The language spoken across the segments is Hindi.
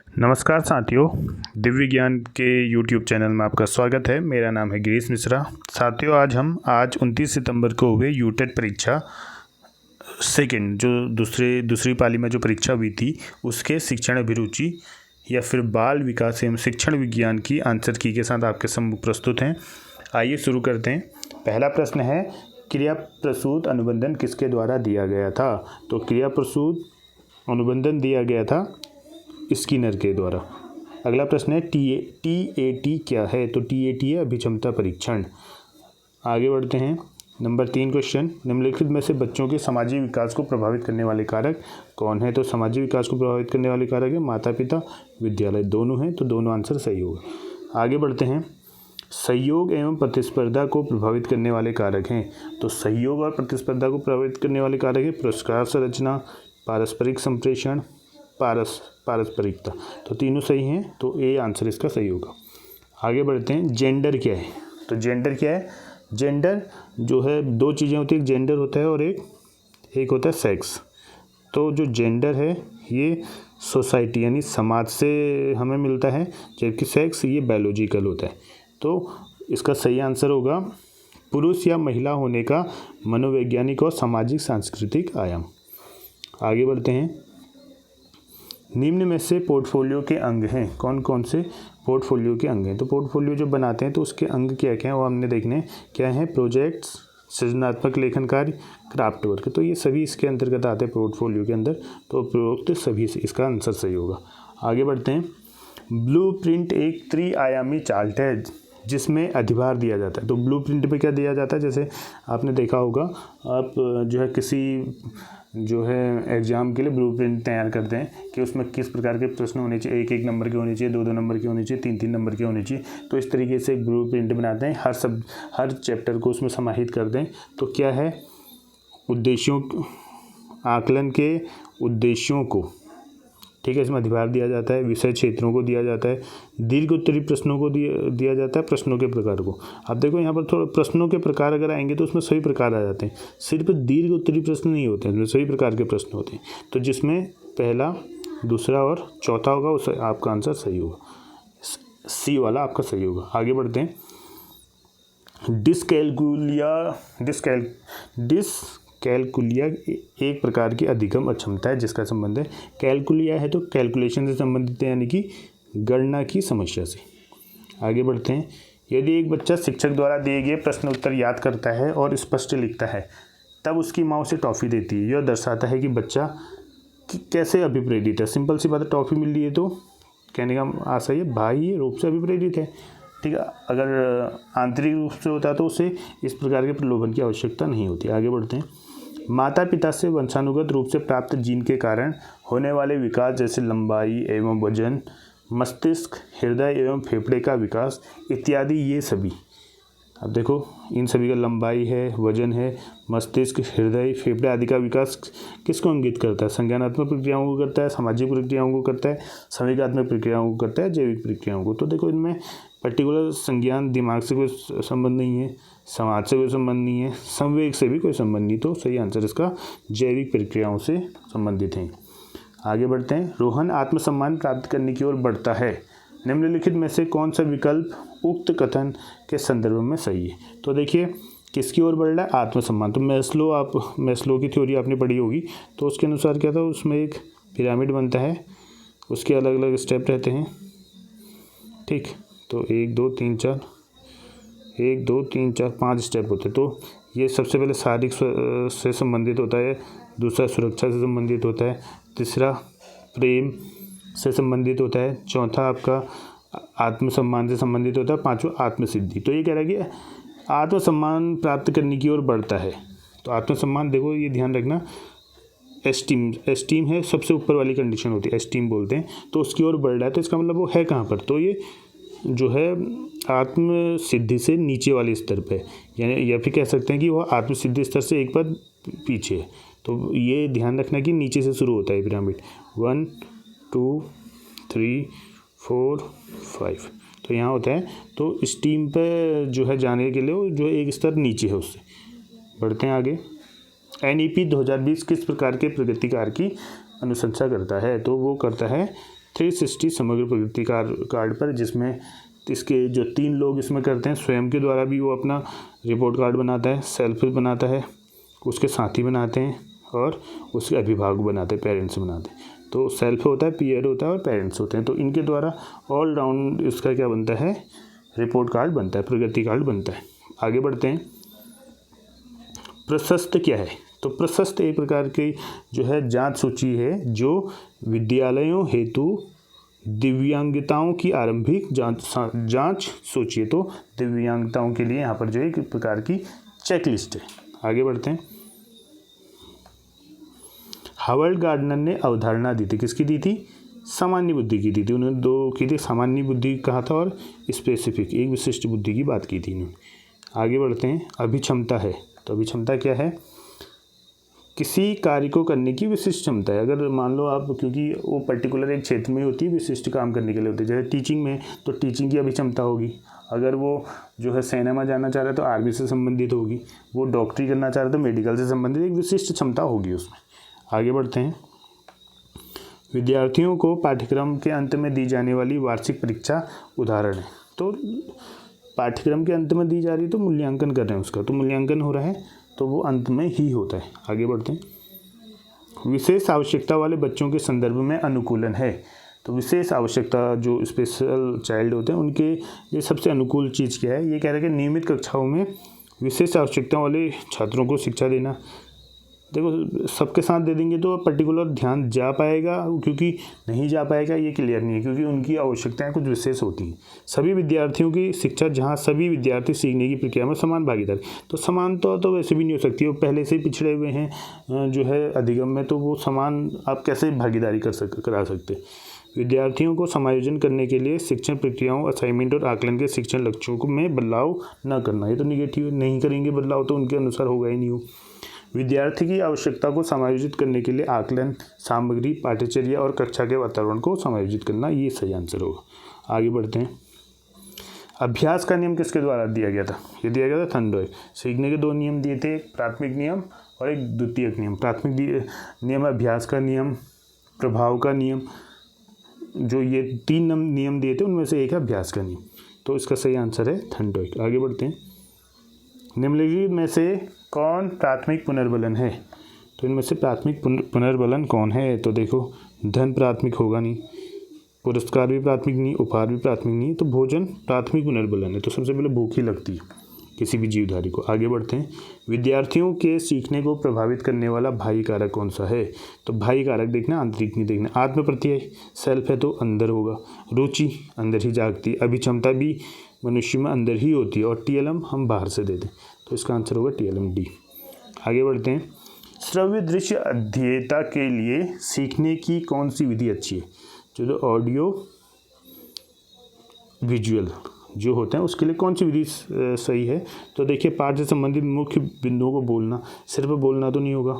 नमस्कार साथियों, दिव्य ज्ञान के YouTube चैनल में आपका स्वागत है। मेरा नाम है गिरीश मिश्रा। साथियों, आज 29 सितंबर को हुए यूटेट परीक्षा सेकंड जो दूसरी पाली में जो परीक्षा हुई थी, उसके शिक्षण अभिरुचि या फिर बाल विकास एवं शिक्षण विज्ञान की आंसर की के साथ आपके सम्मुख प्रस्तुत हैं। आइए शुरू करते हैं। पहला प्रश्न है, क्रिया प्रसूत अनुबंधन किसके द्वारा दिया गया था? तो क्रिया प्रसूत अनुबंधन दिया गया था स्किनर के द्वारा। अगला प्रश्न है, TAT क्या है? तो TAT है अभिक्षमता परीक्षण। आगे बढ़ते हैं। नंबर 3 क्वेश्चन, निम्नलिखित में से बच्चों के सामाजिक विकास को प्रभावित करने वाले कारक कौन है? तो सामाजिक विकास को प्रभावित करने वाले कारक है माता पिता, विद्यालय, दोनों हैं, तो दोनों आंसर सही होगा। आगे बढ़ते हैं। सहयोग एवं प्रतिस्पर्धा को प्रभावित करने वाले कारक हैं। तो सहयोग और प्रतिस्पर्धा को प्रभावित करने वाले कारक है पुरस्कार संरचना, पारस्परिक संप्रेषण, पारस्परिकता। तो तीनों सही हैं, तो ए आंसर इसका सही होगा। आगे बढ़ते हैं। जेंडर क्या है? तो जेंडर क्या है? जेंडर जो है, दो चीज़ें होती है, एक जेंडर होता है और एक होता है सेक्स। तो जो जेंडर है ये सोसाइटी यानी समाज से हमें मिलता है, जबकि सेक्स ये बायोलॉजिकल होता है। तो इसका सही आंसर होगा पुरुष या महिला होने का मनोवैज्ञानिक और सामाजिक सांस्कृतिक आयाम। आगे बढ़ते हैं। निम्न में से पोर्टफोलियो के अंग हैं। कौन कौन से पोर्टफोलियो के अंग हैं? तो पोर्टफोलियो जब बनाते हैं तो उसके अंग क्या क्या हैं वो हमने देखने क्या हैं? प्रोजेक्ट्स, सृजनात्मक लेखन कार्य, क्राफ्ट वर्क। तो ये सभी इसके अंतर्गत आते हैं पोर्टफोलियो के अंदर। तो उपरोक्त सभी से इसका आंसर सही होगा। आगे बढ़ते हैं। ब्लूप्रिंट एक त्रिआयामी चार्ट है जिसमें अधिभार दिया जाता है। तो ब्लूप्रिंट पे क्या दिया जाता है? जैसे आपने देखा होगा, आप जो है किसी जो है एग्ज़ाम के लिए ब्लूप्रिंट तैयार करते हैं कि उसमें किस प्रकार के प्रश्न होने चाहिए, एक नंबर के होने चाहिए, दो नंबर के होने चाहिए, तीन नंबर के होने चाहिए। तो इस तरीके से एक ब्लूप्रिंट बनाते हैं, हर चैप्टर को उसमें समाहित कर दें। तो क्या है? उद्देश्यों, आकलन के उद्देश्यों को, ठीक है, इसमें अधिभार दिया जाता है। विषय क्षेत्रों को दिया जाता है। दीर्घ उत्तरी प्रश्नों को दिया जाता है। प्रश्नों के प्रकार को, अब देखो यहाँ पर थोड़ा प्रश्नों के प्रकार अगर आएंगे तो उसमें सभी प्रकार आ जाते हैं। सिर्फ दीर्घ उत्तरी प्रश्न नहीं होते हैं, इसमें सभी प्रकार के प्रश्न होते हैं। तो जिसमें पहला, दूसरा और चौथा होगा उस आपका आंसर सही होगा, सी वाला आपका सही होगा। आगे बढ़ते हैं। कैलकुलिया एक प्रकार की अधिगम अक्षमता है जिसका संबंध है, कैलकुलिया है तो कैलकुलेशन से संबंधित है, यानी कि गणना की समस्या से। आगे बढ़ते हैं। यदि एक बच्चा शिक्षक द्वारा दिए गए प्रश्न उत्तर याद करता है और स्पष्ट लिखता है, तब उसकी माँ उसे टॉफ़ी देती है। यह दर्शाता है कि बच्चा कैसे अभिप्रेरित है। सिंपल सी बात है, टॉफ़ी मिल रही है तो कहने का आशा है बाह्य रूप से अभिप्रेरित है, ठीक है। अगर आंतरिक रूप से होता तो उसे इस प्रकार के प्रलोभन की आवश्यकता नहीं होती। आगे बढ़ते हैं। माता पिता से वंशानुगत रूप से प्राप्त जीन के कारण होने वाले विकास जैसे लंबाई एवं वजन, मस्तिष्क, हृदय एवं फेफड़े का विकास इत्यादि, ये सभी, अब देखो इन सभी का लंबाई है, वजन है, मस्तिष्क, हृदय, फेफड़े आदि का विकास किसको इंगित करता है? संज्ञानात्मक प्रक्रियाओं को करता है, सामाजिक प्रक्रियाओं को करता है, संवेगात्मक प्रक्रियाओं को करता है, जैविक प्रक्रियाओं को। तो देखो इनमें पर्टिकुलर संज्ञान दिमाग से कोई संबंध नहीं है, समाज से कोई संबंध नहीं है, संवेग से भी कोई संबंध नहीं। तो सही आंसर इसका जैविक प्रक्रियाओं से संबंधित है। आगे बढ़ते हैं। रोहन आत्मसम्मान प्राप्त करने की ओर बढ़ता है। निम्नलिखित में से कौन सा विकल्प उक्त कथन के संदर्भ में सही है? तो देखिए किसकी ओर बढ़ रहा है? आत्मसम्मान। तो मैस्लो की थ्योरी आपने पढ़ी होगी, तो उसके अनुसार क्या था, उसमें एक पिरामिड बनता है, उसके अलग अलग स्टेप रहते हैं, ठीक। तो 1 2 3 4 5 स्टेप होते हैं। तो ये सबसे पहले शारीरिक से संबंधित होता है, दूसरा सुरक्षा से संबंधित होता है, तीसरा प्रेम से संबंधित होता है, चौथा आपका आत्मसम्मान से संबंधित होता है, पांचवा आत्मसिद्धि। तो ये कह रहा है कि आत्मसम्मान प्राप्त करने की ओर बढ़ता है। तो आत्मसम्मान, देखो ये ध्यान रखना, एस्टीम है सबसे ऊपर वाली कंडीशन होती है, एस्टीम बोलते हैं। तो उसकी ओर बढ़ रहा है, तो इसका मतलब वो है कहाँ पर? तो ये जो है आत्मसिद्धि से नीचे वाले स्तर पे, यानी या फिर कह सकते हैं कि वो आत्मसिद्धि स्तर से एक पद पीछे है। तो ये ध्यान रखना कि नीचे से शुरू होता है पिरामिड, 1 2 3 4 5, तो यहाँ होता है। तो स्टीम पे जो है जाने के लिए वो जो एक स्तर नीचे है उससे। बढ़ते हैं आगे। NEP 2020 किस प्रकार के प्रगति कार्य की अनुशंसा करता है? तो वो करता है 360 समग्र प्रगति कार्ड पर, जिसमें इसके जो 3 लोग इसमें करते हैं, स्वयं के द्वारा भी वो अपना रिपोर्ट कार्ड बनाता है, सेल्फ बनाता है, उसके साथी बनाते हैं और उसके अभिभावक बनाते हैं, पेरेंट्स बनाते हैं। तो सेल्फ होता है, पीयर होता है और पेरेंट्स होते हैं। तो इनके द्वारा ऑल राउंड इसका क्या बनता है, रिपोर्ट कार्ड बनता है, प्रगति कार्ड बनता है। आगे बढ़ते हैं। प्रशस्त क्या है? तो प्रशस्त एक प्रकार की जो है जांच सूची है जो विद्यालयों हेतु दिव्यांगताओं की आरंभिक जांच सूची है। तो दिव्यांगताओं के लिए यहाँ पर जो एक प्रकार की चेकलिस्ट है। आगे बढ़ते हैं। हावर्ड गार्डनर ने अवधारणा दी थी, किसकी दी थी? सामान्य बुद्धि की दी थी। उन्होंने 2 की थी, सामान्य बुद्धि कहा था और स्पेसिफिक, एक विशिष्ट बुद्धि की बात की थी इन्होंने। आगे बढ़ते हैं। अभिक्षमता है, तो अभिक्षमता क्या है? किसी कार्य को करने की विशिष्ट क्षमता है। अगर मान लो आप, क्योंकि वो पर्टिकुलर एक क्षेत्र में होती है, विशिष्ट काम करने के लिए होती है, जैसे टीचिंग में, तो टीचिंग की अभिक्षमता होगी। अगर वो जो है सेना में जाना चाह रहा है तो आर्मी से संबंधित होगी, वो डॉक्टरी करना चाह रहा है तो मेडिकल से संबंधित एक विशिष्ट क्षमता होगी उसमें। आगे बढ़ते हैं। विद्यार्थियों को पाठ्यक्रम के अंत में दी जाने वाली वार्षिक परीक्षा उदाहरण है। तो पाठ्यक्रम के अंत में दी जा रही है तो मूल्यांकन कर रहे हैं उसका, तो मूल्यांकन हो रहा है तो वो अंत में ही होता है। आगे बढ़ते हैं। विशेष आवश्यकता वाले बच्चों के संदर्भ में अनुकूलन है। तो विशेष आवश्यकता जो स्पेशल चाइल्ड होते हैं उनके लिए सबसे अनुकूल चीज़ क्या है? ये कह रहे हैं कि नियमित कक्षाओं में विशेष आवश्यकता वाले छात्रों को शिक्षा देना। देखो, सबके साथ दे देंगे तो पर्टिकुलर ध्यान जा पाएगा, क्योंकि नहीं जा पाएगा ये क्लियर नहीं है, क्योंकि उनकी आवश्यकताएं कुछ विशेष होती हैं। सभी विद्यार्थियों की शिक्षा, जहां सभी विद्यार्थी सीखने की प्रक्रिया में समान भागीदार, तो समानता तो वैसे भी नहीं हो सकती। वो पहले से ही पिछड़े हुए हैं जो है अधिगम में, तो वो समान आप कैसे भागीदारी करा सकते? विद्यार्थियों को समायोजन करने के लिए शिक्षण प्रक्रियाओं, असाइनमेंट और आकलन के शिक्षण लक्ष्यों में बदलाव न करना। ये तो निगेटिव, नहीं करेंगे बदलाव तो उनके अनुसार होगा ही नहीं हो। विद्यार्थी की आवश्यकता को समायोजित करने के लिए आकलन, सामग्री, पाठ्यचर्या और कक्षा के वातावरण को समायोजित करना, ये सही आंसर होगा। आगे बढ़ते हैं। अभ्यास का नियम किसके द्वारा दिया गया था? ये दिया गया था थर्नडॉइक। सीखने के 2 नियम दिए थे, एक प्राथमिक नियम और एक द्वितीयक नियम। प्राथमिक नियम अभ्यास का नियम, प्रभाव का नियम, जो ये 3 नियम दिए थे उनमें से एक है अभ्यास का नियम। तो इसका सही आंसर है थर्नडॉइक। आगे बढ़ते हैं। निम्नलिखित में से कौन प्राथमिक पुनर्बलन है? तो इनमें से प्राथमिक पुनर्बलन कौन है? तो देखो, धन प्राथमिक होगा नहीं, पुरस्कार भी प्राथमिक नहीं, उपहार भी प्राथमिक नहीं, तो भोजन प्राथमिक पुनर्बलन है। तो सबसे पहले भूख ही लगती है किसी भी जीवधारी को। आगे बढ़ते हैं। विद्यार्थियों के सीखने को प्रभावित करने वाला बाह्य कारक कौन सा है? तो बाह्य कारक देखना, आंतरिक नहीं देखना। आत्म प्रत्यय, सेल्फ है तो अंदर होगा। रुचि अंदर ही जागती है। अभिक्षमता भी मनुष्य में अंदर ही होती है। और टीएलएम हम बाहर से देते हैं, तो इसका आंसर होगा टीएलएम डी। आगे बढ़ते हैं। श्रव्य दृश्य अध्येता के लिए सीखने की कौन सी विधि अच्छी है? जो ऑडियो विजुअल जो होते हैं उसके लिए कौन सी विधि सही है? तो देखिए, पाठ से संबंधित मुख्य बिंदुओं को बोलना, सिर्फ बोलना तो नहीं होगा।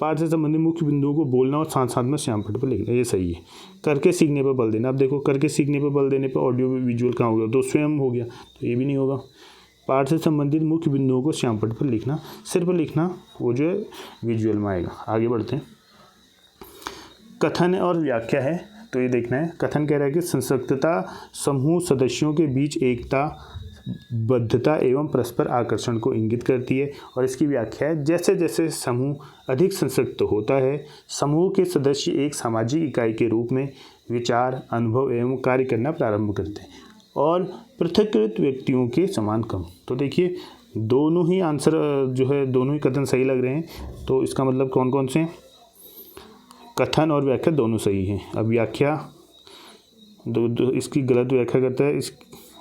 पाठ से संबंधित मुख्य बिंदुओं को बोलना और साथ साथ में श्यामपट्ट पर लिखना, ये सही है। करके सीखने पर बल देना, अब देखो करके सीखने पर बल देने पर ऑडियो विजुअल कहाँ हो गया? तो स्वयं हो गया, तो ये भी नहीं होगा। पाठ से संबंधित मुख्य बिंदुओं को श्यामपट्ट पर लिखना, सिर्फ लिखना, वो जो है विजुअल में आएगा। आगे बढ़ते हैं। कथन और व्याख्या है, तो ये देखना है। कथन कह रहा है कि संसक्तता समूह सदस्यों के बीच एकता, बद्धता एवं परस्पर आकर्षण को इंगित करती है। और इसकी व्याख्या है, जैसे जैसे समूह अधिक संसक्त होता है, समूह के सदस्य एक सामाजिक इकाई के रूप में विचार, अनुभव एवं कार्य करना प्रारंभ करते हैं और पृथक्कृत व्यक्तियों के समान कम। तो देखिए, दोनों ही आंसर जो है, दोनों ही कथन सही लग रहे हैं। तो इसका मतलब कौन कौन से? कथन और व्याख्या दोनों सही हैं। अब व्याख्या इसकी गलत व्याख्या करता है,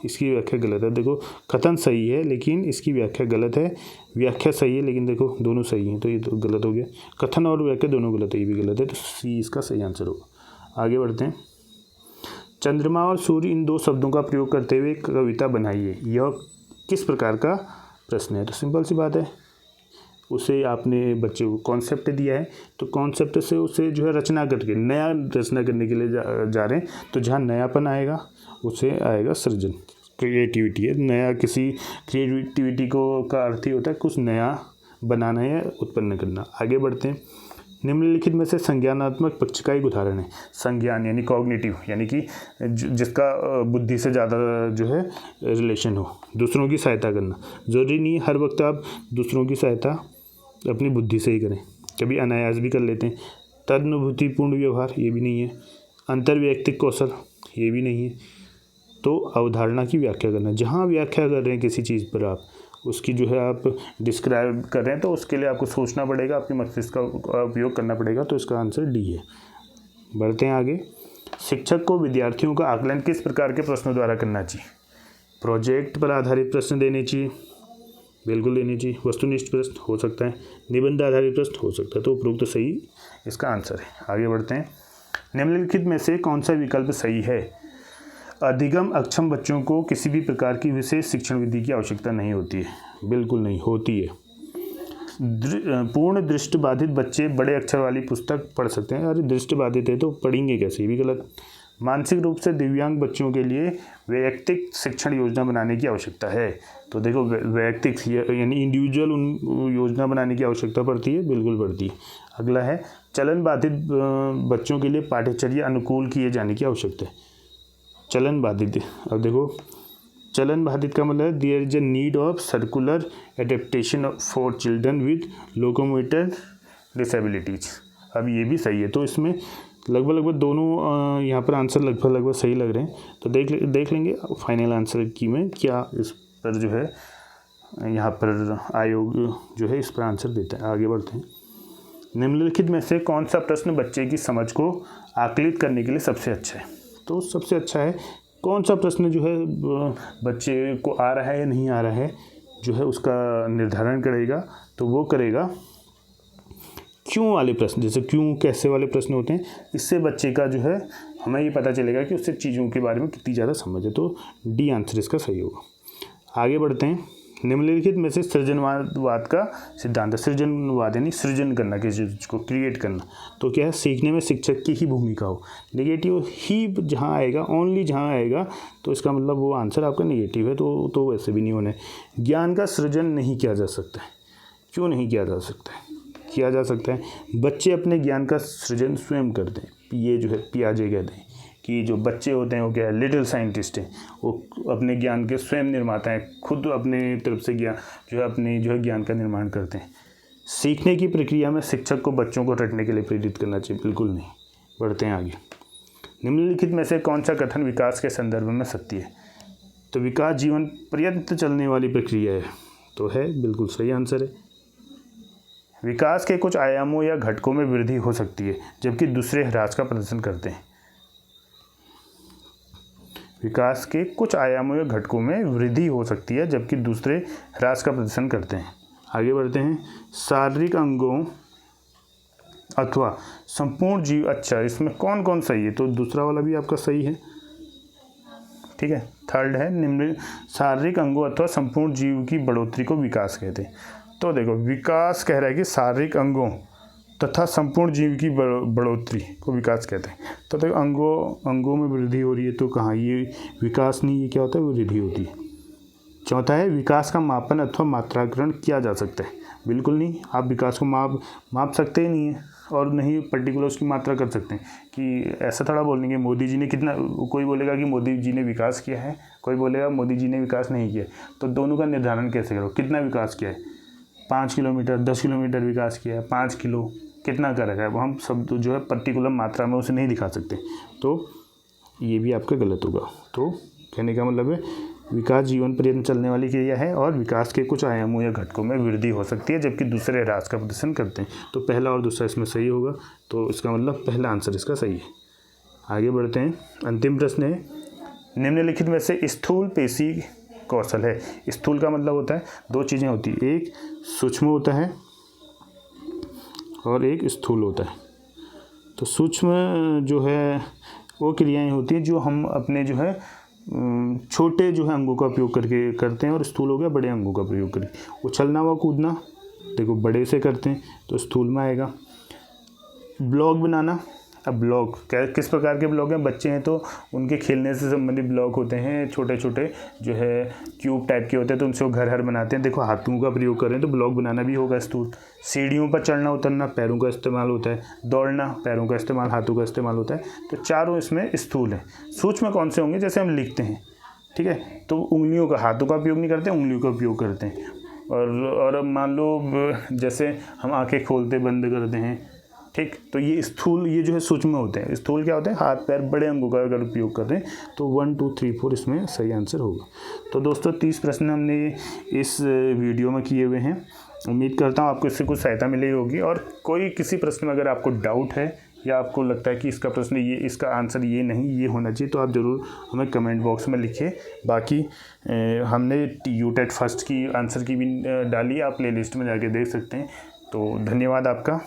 इसकी व्याख्या गलत है। देखो, कथन सही है लेकिन इसकी व्याख्या गलत है, व्याख्या सही है लेकिन देखो दोनों सही हैं, तो ये तो गलत हो गया। कथन और व्याख्या दोनों गलत है, ये भी गलत है, तो सी इसका सही आंसर होगा। आगे बढ़ते हैं। चंद्रमा और सूर्य, इन 2 शब्दों का प्रयोग करते हुए कविता बनाइए, यह किस प्रकार का प्रश्न है? तो सिंपल सी बात है, उसे आपने बच्चे को कॉन्सेप्ट दिया है, तो कॉन्सेप्ट से उसे जो है रचना करके, नया रचना करने के लिए जा रहे हैं, तो जहाँ नयापन आएगा उसे आएगा सृजन, क्रिएटिविटी है। नया, किसी क्रिएटिविटी को का अर्थ ही होता है कुछ नया बनाना या उत्पन्न करना। आगे बढ़ते हैं। निम्नलिखित में से संज्ञानात्मक पक्ष का एक उदाहरण है। संज्ञान यानी कॉग्निटिव, यानी कि जिसका बुद्धि से ज़्यादा जो है रिलेशन हो। दूसरों की सहायता करना, ज़रूरी नहीं है हर वक्त आप दूसरों की सहायता अपनी बुद्धि से ही करें, कभी अनायास भी कर लेते हैं। तदनुभूतिपूर्ण व्यवहार, ये भी नहीं है। अंतर्वैयक्तिक कौशल, ये भी नहीं है। तो अवधारणा की व्याख्या करना, जहाँ व्याख्या कर रहे हैं किसी चीज़ पर आप उसकी जो है आप डिस्क्राइब कर रहे हैं, तो उसके लिए आपको सोचना पड़ेगा, आपके मस्तिष्क का उपयोग करना पड़ेगा। तो इसका आंसर डी है। बढ़ते हैं आगे। शिक्षक को विद्यार्थियों का आकलन किस प्रकार के प्रश्नों द्वारा करना चाहिए? प्रोजेक्ट पर आधारित प्रश्न देने चाहिए, बिल्कुल देने चाहिए। वस्तुनिष्ठ प्रश्न हो सकता है, निबंध आधारित प्रश्न हो सकता है। तो उपरोक्त सही इसका आंसर है। आगे बढ़ते हैं। निम्नलिखित में से कौन सा विकल्प सही है? अधिगम अक्षम बच्चों को किसी भी प्रकार की विशेष शिक्षण विधि की आवश्यकता नहीं होती है, बिल्कुल नहीं होती है। पूर्ण दृष्टिबाधित बच्चे बड़े अक्षर वाली पुस्तक पढ़ सकते हैं। अरे दृष्टिबाधित है तो पढ़ेंगे कैसे, ये भी गलत। मानसिक रूप से दिव्यांग बच्चों के लिए वैयक्तिक शिक्षण योजना बनाने की आवश्यकता है। तो देखो वैयक्तिक यानी इंडिविजुअल योजना बनाने की आवश्यकता पड़ती है, बिल्कुल पड़ती है। अगला है चलन बाधित बच्चों के लिए पाठ्यचर्या अनुकूल किए जाने की आवश्यकता है। चलन बाधित, अब देखो चलन बाधित का मतलब there is a need of circular adaptation for children with locomotor disabilities. अब ये भी सही है। तो इसमें लगभग दोनों यहाँ पर आंसर लगभग सही लग रहे हैं। तो देख लेंगे फाइनल आंसर की में क्या इस पर जो है यहाँ पर आयोग जो है इस पर आंसर देता है। आगे बढ़ते हैं। निम्नलिखित में से कौन सा प्रश्न बच्चे की समझ को आकलित करने के लिए सबसे अच्छा है? तो सबसे अच्छा है कौन सा प्रश्न जो है बच्चे को आ रहा है या नहीं आ रहा है, जो है उसका निर्धारण करेगा। तो वो करेगा क्यों वाले प्रश्न, जैसे क्यों कैसे वाले प्रश्न होते हैं। इससे बच्चे का जो है हमें ये पता चलेगा कि उससे चीज़ों के बारे में कितनी ज़्यादा समझ है। तो डी आंसर इसका सही होगा। आगे बढ़ते हैं। निम्नलिखित में से सृजनवाद का सिद्धांत है। सृजनवाद यानी सृजन करना, किसी चीज़ को क्रिएट करना। तो क्या है, सीखने में शिक्षक की ही भूमिका हो। नेगेटिव ही जहाँ आएगा, ओनली जहाँ आएगा, तो इसका मतलब वो आंसर आपका नेगेटिव है। तो वैसे भी नहीं होना है। ज्ञान का सृजन नहीं किया जा सकता है। क्यों नहीं किया जा सकता है? किया जा सकता है। बच्चे अपने ज्ञान का सृजन स्वयं करते हैं। ये जो है पियाजे कहते हैं कि जो बच्चे होते हैं वो क्या है, लिटिल साइंटिस्ट हैं। वो अपने ज्ञान के स्वयं निर्माता हैं, खुद अपने तरफ से ज्ञान जो है अपने जो है ज्ञान का निर्माण करते हैं। सीखने की प्रक्रिया में शिक्षक को बच्चों को रटने के लिए प्रेरित करना चाहिए, बिल्कुल नहीं। बढ़ते हैं आगे। निम्नलिखित में से कौन सा कथन विकास के संदर्भ में सत्य है? तो विकास जीवन पर्यंत चलने वाली प्रक्रिया है। तो है, बिल्कुल सही आंसर है। विकास के कुछ आयामों या घटकों में वृद्धि हो सकती है जबकि दूसरे ह्रास का प्रदर्शन करते हैं। विकास के कुछ आयामों या घटकों में वृद्धि हो सकती है जबकि दूसरे ह्रास का प्रदर्शन करते हैं। आगे बढ़ते हैं। शारीरिक अंगों अथवा संपूर्ण जीव, अच्छा इसमें कौन कौन सही है? तो दूसरा वाला भी आपका सही है, ठीक है। थर्ड है निम्न शारीरिक अंगों अथवा संपूर्ण जीव की बढ़ोतरी को विकास कहते हैं। तो देखो विकास कह रहा है कि शारीरिक अंगों तथा संपूर्ण जीव की बढ़ोतरी को विकास कहते हैं। तो देखो अंगों में वृद्धि हो रही है, तो कहाँ ये विकास नहीं, ये क्या होता है, वृद्धि होती है। चौथा है विकास का मापन अथवा मात्राकरण किया जा सकता है। बिल्कुल नहीं, आप विकास को माप सकते ही नहीं है और नहीं पर्टिकुलर उसकी मात्रा कर सकते हैं कि ऐसा थोड़ा बोलेंगे मोदी जी ने कितना, कोई बोलेगा कि मोदी जी ने विकास किया है, कोई बोलेगा मोदी जी ने विकास नहीं किया। तो दोनों का निर्धारण कैसे करो, कितना विकास किया है? 5 किलोमीटर, 10 किलोमीटर विकास किया है, 5 किलो कितना कर रखा है, वो हम सब जो है पर्टिकुलर मात्रा में उसे नहीं दिखा सकते। तो ये भी आपका गलत होगा। तो कहने का मतलब है विकास जीवन पर्यंत चलने वाली क्रिया है और विकास के कुछ आयामों या घटकों में वृद्धि हो सकती है जबकि दूसरे ह्रास का प्रदर्शन करते हैं। तो पहला और दूसरा इसमें सही होगा। तो इसका मतलब पहला आंसर इसका सही है। आगे बढ़ते हैं। अंतिम प्रश्न है, निम्नलिखित में से स्थूल पेशी कौशल है। स्थूल का मतलब होता है दो चीज़ें होती है, एक सूक्ष्म होता है और एक स्थूल होता है। तो सूक्ष्म जो है वो क्रियाएं होती हैं जो हम अपने जो है छोटे जो है अंगों का उपयोग करके करते हैं, और स्थूल हो गया बड़े अंगों का प्रयोग करके। उछलना व कूदना देखो बड़े से करते हैं तो स्थूल में आएगा। ब्लॉग बनाना अब ब्लॉक किस प्रकार के ब्लॉक हैं? बच्चे हैं तो उनके खेलने से संबंधित ब्लॉक होते हैं, छोटे छोटे जो है क्यूब टाइप के होते हैं, तो उनसे वो घर बनाते हैं। देखो हाथों का प्रयोग करें तो ब्लॉक बनाना भी होगा स्थूल। सीढ़ियों पर चढ़ना उतरना पैरों का इस्तेमाल होता है, दौड़ना पैरों का इस्तेमाल, हाथों का इस्तेमाल होता है। तो चारों इसमें स्थूल है। सूक्ष्म कौन से होंगे? जैसे हम लिखते हैं, ठीक है, तो उंगलियों का, हाथों का उपयोग नहीं करते, उंगलियों का उपयोग करते हैं। और मान लो जैसे हम आंखें खोलते बंद करते हैं, ठीक, तो ये स्थूल, ये जो है सूक्ष्म होते हैं। स्थूल क्या होते हैं? हाथ पैर बड़े अंगों का अगर उपयोग कर रहे हैं तो 1 2 3 4 इसमें सही आंसर होगा। तो दोस्तों 30 प्रश्न हमने इस वीडियो में किए हुए हैं। उम्मीद करता हूँ आपको इससे कुछ सहायता मिली होगी। और कोई किसी प्रश्न में अगर आपको डाउट है या आपको लगता है कि इसका प्रश्न ये, इसका आंसर ये नहीं, ये होना चाहिए, तो आप ज़रूर हमें कमेंट बॉक्स में लिखिए। बाकी हमने यूटेट फर्स्ट की आंसर की भी डाली, आप प्लेलिस्ट में जाके देख सकते हैं। तो धन्यवाद आपका।